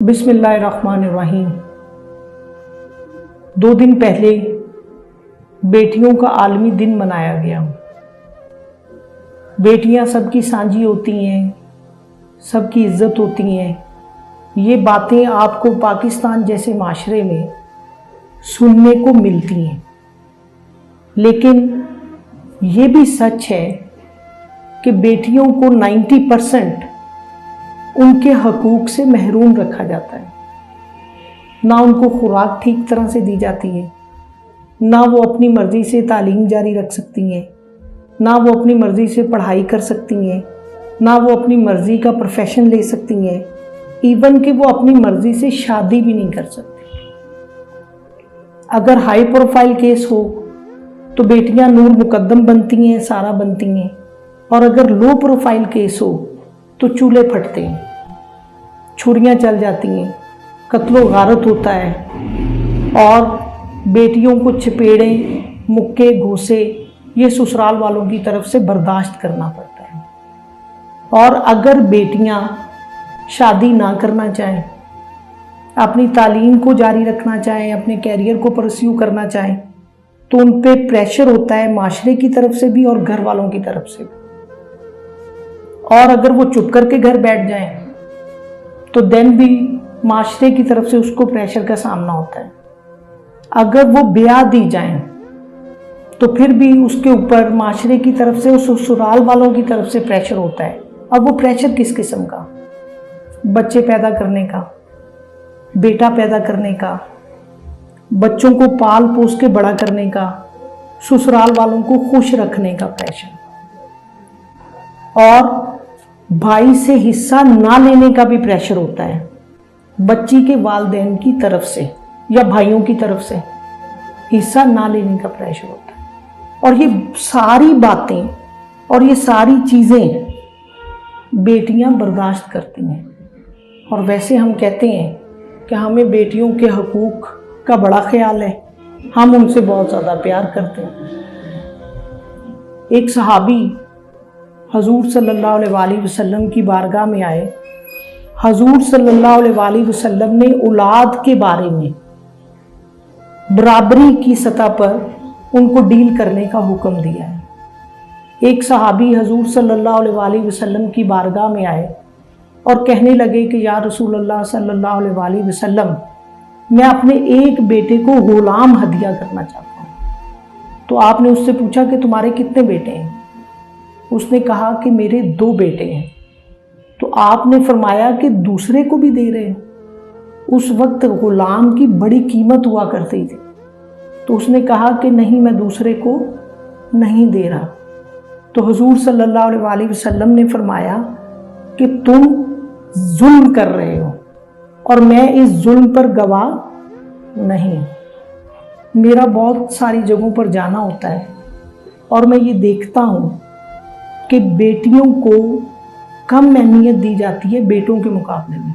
बिस्मिल्लाहिर्रहमानिर्रहीम। 2 दिन पहले बेटियों का आलमी दिन मनाया गया। बेटियां सबकी सांझी होती हैं, सबकी इज्जत होती हैं। ये बातें आपको पाकिस्तान जैसे माशरे में सुनने को मिलती हैं, लेकिन ये भी सच है कि बेटियों को 90% उनके हकूक़ से महरूम रखा जाता है। ना उनको खुराक ठीक तरह से दी जाती है, ना वो अपनी मर्ज़ी से तालीम जारी रख सकती हैं, ना वो अपनी मर्ज़ी से पढ़ाई कर सकती हैं, ना वो अपनी मर्ज़ी का प्रोफेशन ले सकती हैं, इवन कि वो अपनी मर्ज़ी से शादी भी नहीं कर सकती। अगर हाई प्रोफाइल केस हो तो बेटियां नूर मुकद्दम बनती हैं, सारा बनती हैं, और अगर लो प्रोफाइल केस हो तो चूल्हे फटते हैं, छुरियां चल जाती हैं, कत्लो गारत होता है, और बेटियों को चपेड़ें, मुक्के, घूसे ये ससुराल वालों की तरफ से बर्दाश्त करना पड़ता है। और अगर बेटियां शादी ना करना चाहें, अपनी तालीम को जारी रखना चाहें, अपने कैरियर को परस्यू करना चाहें, तो उन पे प्रेशर होता है माशरे की तरफ से भी और घर वालों की तरफ से भी। और अगर वो चुप करके घर बैठ जाएं तो देन भी माशरे की तरफ से उसको प्रेशर का सामना होता है। अगर वो ब्याह दी जाएं तो फिर भी उसके ऊपर माशरे की तरफ से, उस ससुराल वालों की तरफ से प्रेशर होता है। अब वो प्रेशर किस किस्म का? बच्चे पैदा करने का, बेटा पैदा करने का, बच्चों को पाल पोस के बड़ा करने का, ससुराल वालों को खुश रखने का प्रेशर, और भाई से हिस्सा ना लेने का भी प्रेशर होता है। बच्ची के वालिदैन की तरफ से या भाइयों की तरफ से हिस्सा ना लेने का प्रेशर होता है। और ये सारी बातें और ये सारी चीज़ें बेटियां बर्दाश्त करती हैं। और वैसे हम कहते हैं कि हमें बेटियों के हकूक़ का बड़ा ख्याल है, हम उनसे बहुत ज़्यादा प्यार करते हैं। एक सहाबी हजूर सल्लल्लाहु अलैहि वसल्लम की बारगाह में आए। हजूर सल्लल्लाहु अलैहि वसल्लम ने औलाद के बारे में बराबरी की सतह पर उनको डील करने का हुक्म दिया है। एक सहाबी हजूर सल्लल्लाहु अलैहि वसल्लम की बारगाह में आए और कहने लगे कि या रसूलल्लाह सल्लल्लाहु अलैहि वसल्लम, मैं अपने एक बेटे को गुलाम हदिया करना चाहता हूँ। तो आपने उससे पूछा कि तुम्हारे कितने बेटे हैं? उसने कहा कि मेरे 2 बेटे हैं। तो आपने फरमाया कि दूसरे को भी दे रहे हैं? उस वक्त गुलाम की बड़ी कीमत हुआ करती थी। तो उसने कहा कि नहीं, मैं दूसरे को नहीं दे रहा। तो हुजूर सल्लल्लाहु अलैहि वसल्लम ने फरमाया कि तुम जुल्म कर रहे हो और मैं इस जुल्म पर गवाह नहीं। मेरा बहुत सारी जगहों पर जाना होता है और मैं ये देखता हूँ कि बेटियों को कम अहमियत दी जाती है बेटों के मुकाबले में।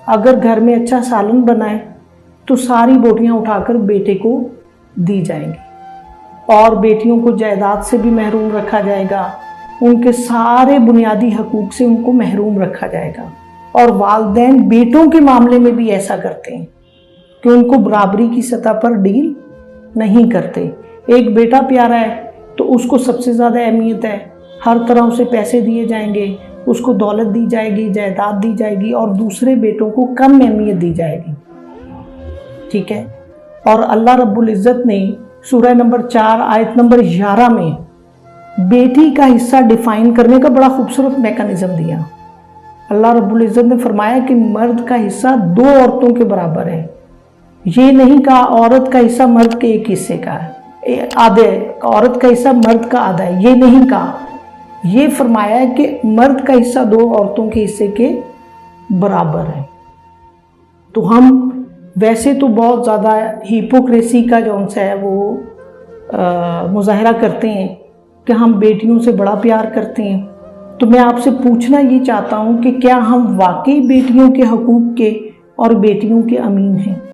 अगर घर में अच्छा सालन बनाए तो सारी बोटियां उठाकर बेटे को दी जाएंगी और बेटियों को जायदाद से भी महरूम रखा जाएगा, उनके सारे बुनियादी हकूक़ से उनको महरूम रखा जाएगा। और वालिदैन बेटों के मामले में भी ऐसा करते हैं कि उनको बराबरी की सतह पर डील नहीं करते। एक बेटा प्यारा है तो उसको सबसे ज़्यादा अहमियत है, हर तरह उसे पैसे दिए जाएंगे, उसको दौलत दी जाएगी, जायदाद दी जाएगी, और दूसरे बेटों को कम अहमियत दी जाएगी। ठीक है। और अल्लाह रब्बुल इज़्ज़त ने सूरह नंबर 4 आयत नंबर 11 में बेटी का हिस्सा डिफाइन करने का बड़ा खूबसूरत मैकेनिज्म दिया। अल्लाह रब्बुल इज़्ज़त ने फरमाया कि मर्द का हिस्सा 2 औरतों के बराबर है। ये नहीं कहा औरत का हिस्सा मर्द के एक हिस्से का है, आधे, औरत का हिस्सा मर्द का आधा है, ये नहीं कहा। ये फरमाया है कि मर्द का हिस्सा 2 औरतों के हिस्से के बराबर है। तो हम वैसे तो बहुत ज़्यादा हिपोक्रेसी का जो सा है वो मुजाहरा करते हैं कि हम बेटियों से बड़ा प्यार करते हैं। तो मैं आपसे पूछना ये चाहता हूँ कि क्या हम वाकई बेटियों के हकूक़ के और बेटियों के अमीन हैं?